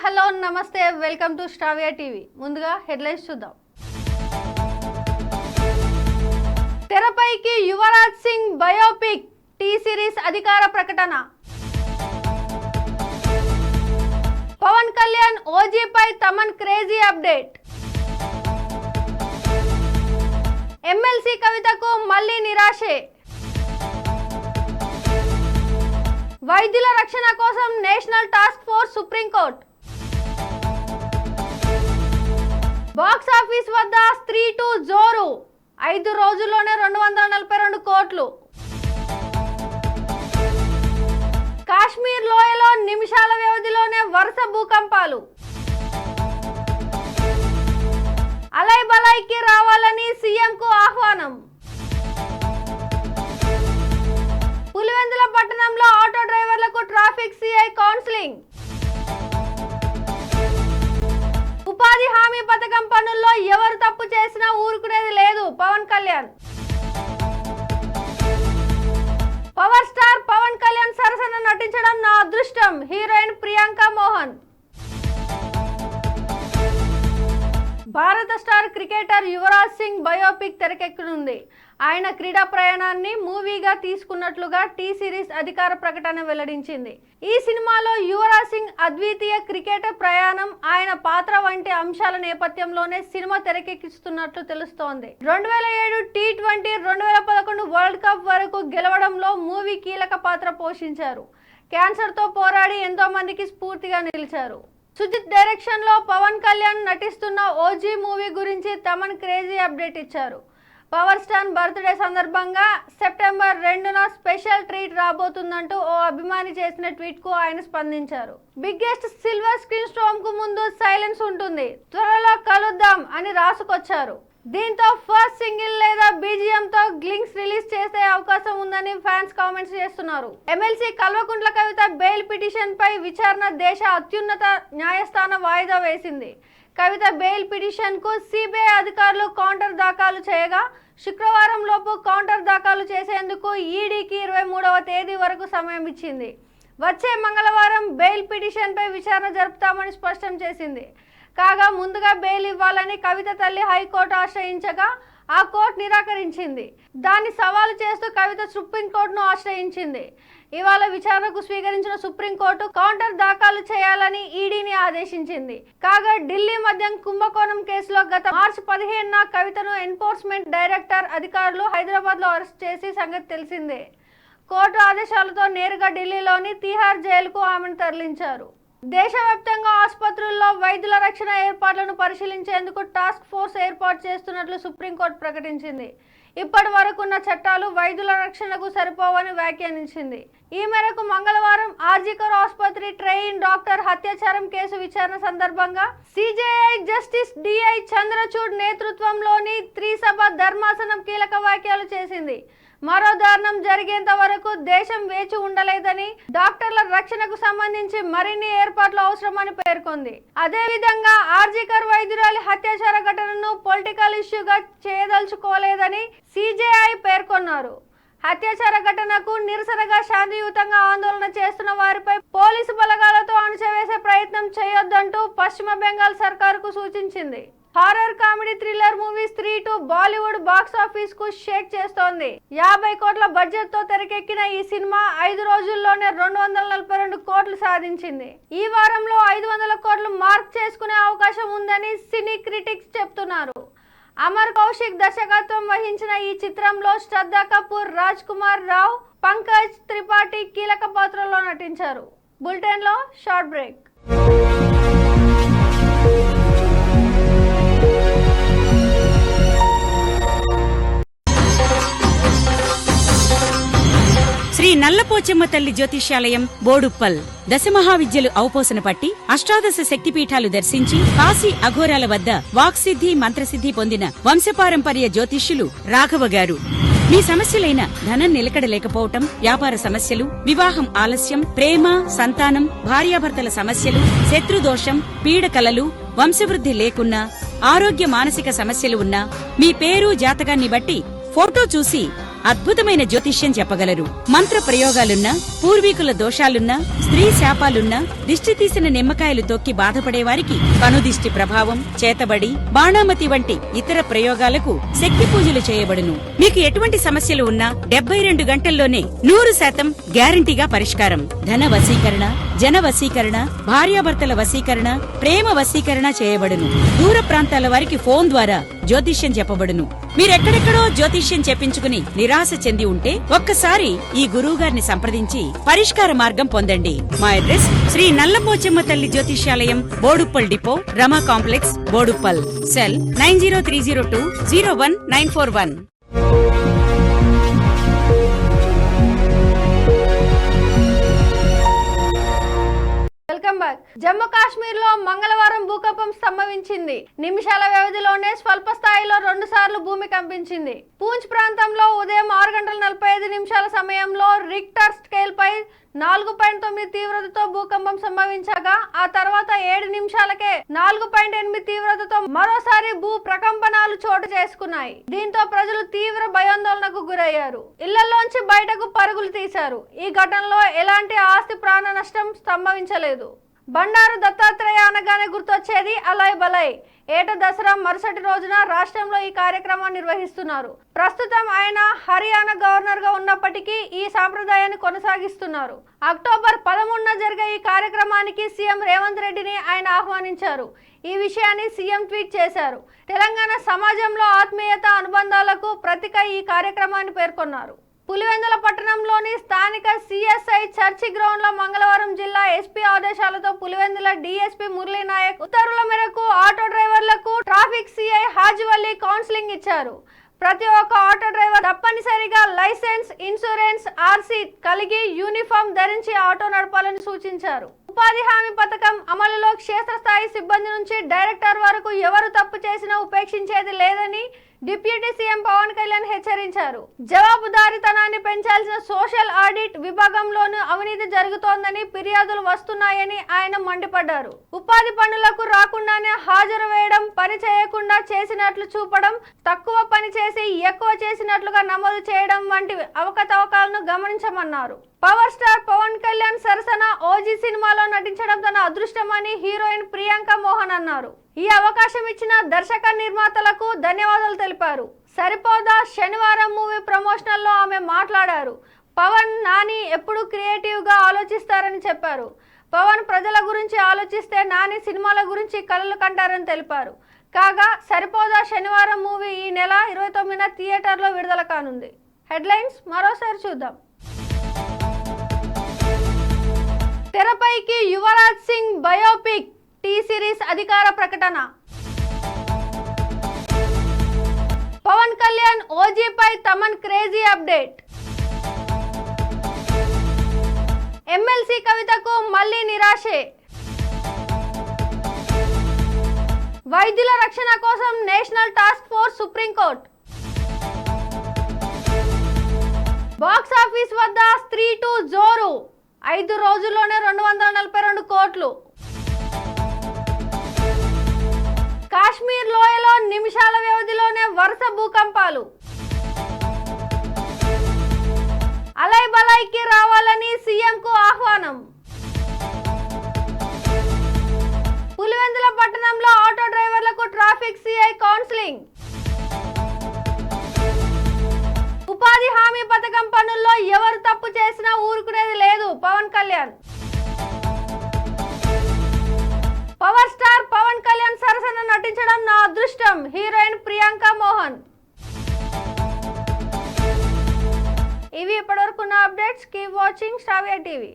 Hello నమస్తే welcome to స్టావియా TV. ముందుగా హెడ్లైన్స్ చూద్దాం. తెరపైకి Yuvraj Singh biopic T Series అధికార ప్రకటన. పవన్ కళ్యాణ్ ఓజీపై తమన్ క్రేజీ అప్డేట్. ఎమ్మెల్సీ కవితకు మళ్లీ నిరాశే. వైద్యుల రక్షణ కోసం national task force Supreme Court. Box office వద్ద స్త్రీ 2 జోరు 5 రోజుల్లోనే 242 కోట్లు. కాశ్మీర్ లోయలో నిమిషాల వ్యవధిలోనే వరుస భూకంపాలు. అలై బలైకి రావాలని సీఎంకు ఆహ్వానం. పులివెందుల పట్టణంలో ఆటో డ్రైవర్లకు ట్రాఫిక్ సిఐ కౌన్సిలింగ్. ఉపాధి హామీ పథకం పనుల్లో ఎవరు తప్పు చేసినా ఊరుకునేది లేదు పవన్ కళ్యాణ్. పవర్ స్టార్ పవన్ కళ్యాణ్ సరసన నటించడం నా అదృష్టం హీరోయిన్ ప్రియాంక మోహన్. భారత star cricketer Yuvraj Singh biopic తెరకెక్కనుంది. ఆయన క్రీడా ప్రయాణాన్ని మూవీగా తీసుకున్నట్లుగా టీ సిరీస్ అధికార ప్రకటన వెల్లడించింది. ఈ సినిమాలో యువరాజ్ సింగ్ అద్వితీయ క్రికెటర్ ప్రయాణం, ఆయన పాత్ర వంటి అంశాల నేపథ్యంలోనే సినిమా తెరకెక్కిస్తున్నట్లు తెలుస్తోంది. 2007 T20, 2011 వరల్డ్ కప్ వరకు గెలవడంలో మూవీ కీలక పాత్ర పోషించారు. క్యాన్సర్ తో పోరాడి ఎంతో మందికి స్ఫూర్తిగా నిలిచారు. సుజిత్ డైరెక్షన్ లో పవన్ కళ్యాణ్ నటిస్తున్న ఓజీ మూవీ గురించి తమన్ క్రేజీ అప్డేట్ ఇచ్చారు. పవర్ స్టార్ బర్త్డే సందర్భంగా సెప్టెంబర్ 2న స్పెషల్ ట్రీట్ రాబోతుందంటూ ఓ అభిమాని చేసిన ట్వీట్ కు ఆయన స్పందించారు. బిగ్గెస్ట్ సిల్వర్ స్క్రీన్ స్టార్మ్ కు ముందు సైలెన్స్ ఉంటుంది, త్వరలో కలుద్దాం అని రాసుకొచ్చారు. దీంతో ఫస్ట్ సింగిల్ లేదా బీజిఎం తో గ్లింక్స్ రిలీజ్ చేసే అవకాశం ఉందని ఫ్యాన్స్ కామెంట్స్ చేస్తున్నారు. MLC Kalvakuntla Kavitha bail petition పై విచారణ దేశ అత్యున్నత న్యాయస్థానం వాయిదా వేసింది. కవిత బెయిల్ పిటిషన్ కు సిబిఐ అధికారులు కౌంటర్ దాఖలు చేయగా శుక్రవారం లోపు కౌంటర్ దాఖలు చేసేందుకు ఈడీకి 23వ తేదీ వరకు సమయం ఇచ్చింది. వచ్చే మంగళవారం బెయిల్ పిటిషన్ పై విచారణ జరుపుతామని స్పష్టం చేసింది. కాగా ముందుగా బెయిల్ ఇవ్వాలని కవిత తల్లి హైకోర్టు ఆశ్రయించగా ఆ కోర్టు నిరాకరించింది. దాన్ని సవాలు చేస్తూ కవిత సుప్రీంకోర్టును ఆశ్రయించింది. ఇవాళ విచారణకు స్వీకరించిన సుప్రీంకోర్టు కౌంటర్ దాఖలు చేయాలని ఈడీని ఆదేశించింది. కాగా ఢిల్లీ మద్యం కుంభకోణం కేసులో గత మార్చి 15న కవితను ఎన్ఫోర్స్మెంట్ డైరెక్టర్ అధికారులు హైదరాబాద్ లో అరెస్ట్ చేసి సంగతి తెలిసిందే. కోర్టు ఆదేశాలతో నేరుగా ఢిల్లీలోని తిహార్ జైలుకు ఆమెను తరలించారు. దేశవ్యాప్తంగా ఆసుపత్రుల్లో వైద్యుల రక్షణ ఏర్పాట్లను పరిశీలించేందుకు టాస్క్ ఫోర్స్ ఏర్పాటు చేస్తున్నట్లు సుప్రీంకోర్టు ప్రకటించింది. ఇప్పటి వరకున్న చట్టాలు వైద్యుల రక్షణకు సరిపోవని వ్యాఖ్యానించింది. ఈ మేరకు మంగళవారం ఆర్జికర్ ఆసుపత్రి ట్రైన్ డాక్టర్ హత్యాచారం కేసు విచారణ సందర్భంగా సిజేఐ జస్టిస్ డిఐ చంద్రచూడ్ నేతృత్వంలోని త్రిసభ ధర్మాసనం కీలక వ్యాఖ్యలు చేసింది. మరో దారుణం జరిగేంత వరకు దేశం వేచి ఉండలేదని, డాక్టర్ల రక్షణకు సంబంధించి మరిన్ని ఏర్పాట్లు అవసరమని పేర్కొంది. అదేవిధంగా ఆర్జికర్ వైద్యురాలి హత్యాచార ఘటనను పొలిటికల్ ఇష్యూగా చేయదలుచుకోలేదని సిజేఐ పేర్కొన్నారు. హత్యాచార ఘటనకు నిరసనగా శాంతియుతంగా ఆందోళన చేస్తున్న వారిపై పోలీసు బలగాలతో అణచివేసే ప్రయత్నం చేయొద్దంటూ పశ్చిమ బెంగాల్ సర్కారుకు సూచించింది. హారర్ కామెడీ థ్రిల్లర్ మూవీ స్త్రీ 2 బాలీవుడ్ బాక్స్ ఆఫీస్ కు షేక్ చేస్తోంది. 50 కోట్ల బడ్జెట్ తో తెరకెక్కిన ఈ సినిమా 5 రోజుల్లోనే 242 కోట్లు సాధించింది. ఈ వారంలో 500 కోట్లు మార్క్ చేసుకునే అవకాశం ఉందని సినీ క్రిటిక్స్ చెప్తున్నారు. అమర్ కౌశిక్ దర్శకత్వం వహించిన ఈ చిత్రంలో శ్రద్ధా కపూర్, రాజ్ కుమార్ రావ్, పంకజ్ త్రిపాఠి కీలక పాత్రలో నటించారు. బులెటిన్ లో షార్ట్ బ్రేక్. శ్రీ నల్లపోచమ్మ తల్లి జ్యోతిష్యాలయం బోడుప్పల్ దశమహావిద్యలు ఔపోసన పట్టి అష్టాదశ శక్తిపీఠాలు దర్శించి కాశీ అఘోరాల వద్ద వాక్సిద్ధి మంత్రసిద్ధి పొందిన వంశపారంపర్య జ్యోతిష్యులు రాఘవ గారు. మీ సమస్యలైన ధనం నిలకడ లేకపోవటం, వ్యాపార సమస్యలు, వివాహం ఆలస్యం, ప్రేమ, సంతానం, భార్యాభర్తల సమస్యలు, శత్రుదోషం, పీడకలలు, వంశవృద్ధి లేకున్నా, ఆరోగ్య మానసిక సమస్యలు ఉన్నా, మీ పేరు జాతకాన్ని బట్టి ఫోటో చూసి అద్భుతమైన జ్యోతిష్యం చెప్పగలరు. మంత్ర ప్రయోగాలున్నా, పూర్వీకుల దోషాలున్నా, స్త్రీ శాపాలున్నా, దిష్టి తీసిన నిమ్మకాయలు తొక్కి బాధపడే వారికి కనుదిష్టి ప్రభావం, చేతబడి, బాణామతి వంటి ఇతర ప్రయోగాలకు శక్తి పూజలు చేయబడును. మీకు ఎటువంటి సమస్యలు ఉన్నా 72 గంటల్లోనే 100% గ్యారంటీగా పరిష్కారం. ధన వశీకరణ, జన వశీకరణ, భార్యాభర్తల వశీకరణ, ప్రేమ వశీకరణ చేయబడును. దూర ప్రాంతాల వారికి ఫోన్ ద్వారా జ్యోతిష్యం చెప్పబడును. మీరెక్కడెక్కడో జ్యోతిష్యం చెప్పించుకుని నిరాశ చెంది ఉంటే ఒక్కసారి ఈ గురువుగారిని సంప్రదించి పరిష్కార మార్గం పొందండి. మా అడ్రస్ శ్రీ నల్లపోచమ్మ తల్లి జ్యోతిష్యాలయం, Boduppal depot, Rama complex, Boduppal. Cell 9030201941. Welcome back. Jammu Kashmir లో మంగళవారం భూకంపం సంభవించింది. నిమిషాల వ్యవధిలోనే స్వల్ప స్థాయిలో 2 సార్లు భూమి కంపించింది. పూంచ్ ప్రాంతంలో ఉదయం 6:45 సమయంలో రిక్టర్ స్కేల్ పై 4.9 తీవ్రతతో భూకంపం సంభవించగా ఆ తర్వాత 7 నిమిషాలకే 4.8 తీవ్రతతో మరోసారి భూ ప్రకంపనాలు చోటు చేసుకున్నాయి. దీంతో ప్రజలు తీవ్ర భయాందోళనకు గురయ్యారు. ఇళ్లలోంచి బయటకు పరుగులు తీశారు. ఈ ఘటనలో ఎలాంటి ఆస్తి ప్రాణ నష్టం సంభవించలేదు. బండారు దత్తాత్రేయ అనగానే గుర్తొచ్చేది అలాయ్ బలాయ్. ఏట దసరా మరుసటి రోజున రాష్ట్రంలో ఈ కార్యక్రమాన్ని నిర్వహిస్తున్నారు. ప్రస్తుతం ఆయన హర్యానా గవర్నర్ గా ఉన్నప్పటికీ ఈ సాంప్రదాయాన్ని కొనసాగిస్తున్నారు. అక్టోబర్ 13న జరిగే ఈ కార్యక్రమానికి సీఎం రేవంత్ రెడ్డిని ఆయన ఆహ్వానించారు. ఈ విషయాన్ని సీఎం ట్వీట్ చేశారు. తెలంగాణ సమాజంలో ఆత్మీయత, అనుబంధాలకు ప్రతీక ఈ కార్యక్రమాన్ని పేర్కొన్నారు. పులివెందుల పట్టణంలోని స్థానిక సిఎస్ఐ చర్చి గ్రౌండ్ లో మంగళవారం జిల్లా ఎస్పీ ఆదేశాలతో పులివెందుల డీఎస్పీ మురళీ నాయక్ ఉత్తర్వుల మేరకు ఆటో డ్రైవర్లకు ట్రాఫిక్ సిఐ హాజివల్లి కౌన్సిలింగ్ ఇచ్చారు. ప్రతి ఒక్క ఆటో డ్రైవర్ తప్పనిసరిగా లైసెన్స్, ఇన్సూరెన్స్, ఆర్సీ కలిగి యూనిఫామ్ ధరించి ఆటో నడపాలని సూచించారు. ఉపాధి హామీ పథకం అమలులో క్షేత్రస్థాయి సిబ్బంది నుంచి డైరెక్టర్ వరకు ఎవరు తప్పు చేసినా ఉపేక్షించేది లేదని డిప్యూటీ సీఎం పవన్ కళ్యాణ్ హెచ్చరించారు. జవాబుదారీతనాన్ని పెంచాల్సిన సోషల్ ఆడిట్ విభాగంలోనూ అవినీతి జరుగుతోందని ఫిర్యాదులు వస్తున్నాయని ఆయన మండిపడ్డారు. ఉపాధి పనులకు రాకుండానే హాజరు వేయడం, పని చేయకుండా చేసినట్లు చూపడం, తక్కువ పని చేసి ఎక్కువ చేసినట్లుగా నమోదు చేయడం వంటి అవకతవకలను గమనించమన్నారు. పవర్ స్టార్ పవన్ కళ్యాణ్ సరసన ఓజీ సినిమాలో నటించడం తన అదృష్టమని హీరోయిన్ ప్రియాంక మోహన్ అన్నారు. ఈ అవకాశం ఇచ్చిన దర్శక నిర్మాతలకు ధన్యవాదాలు తెలిపారు. సరిపోదా శనివారం మూవీ ప్రమోషనల్లో ఆమె మాట్లాడారు. పవన్, నాని ఎప్పుడు క్రియేటివ్ గా ఆలోచిస్తారని చెప్పారు. పవన్ ప్రజల గురించి ఆలోచిస్తే నాని సినిమాల గురించి కలలు కంటారని తెలిపారు. కాగా సరిపోదా శనివారం మూవీ ఈ నెల 29న థియేటర్లో విడుదల కానుంది. హెడ్లైన్స్ మరోసారి చూద్దాం. తెరపైకి Yuvraj Singh biopic T Series అధికార ప్రకటన. పవన్ కళ్యాణ్ ఓజీపై తమన్ క్రేజీ అప్డేట్. ఎమ్మెల్సీ కవితకు మళ్లీ నిరాశే. వైద్యుల రక్షణ కోసం national task force Supreme Court. Box office వద్ద స్త్రీ 2 జోరు. 5 రోజుల్లోనే 242 కోట్లు. కాశ్మీర్ లోయలో నిమిషాల వ్యవధిలోనే వరుస భూకంపాలు. అలాయ్ బలాయ్కి రావాలని సీఎంకు ఆహ్వానం. పులివెందుల పట్టణంలో ఆటో డ్రైవర్లకు ట్రాఫిక్ సిఐ కౌన్సిలింగ్. ఉపాధి హామీ పథకం పనుల్లో ఎవరు తప్పు చేసినా ఊరుకునేది లేదు పవన్ కళ్యాణ్. పవర్ స్టార్ పవన్ కళ్యాణ్ సరసన నటించడం నా అదృష్టం, హీరోయిన్ ప్రియాంక మోహన్. ఇవి ఇప్పటివరకు నా అప్డేట్స్. కీప్ వాచింగ్ శ్రావ్య టీవీ.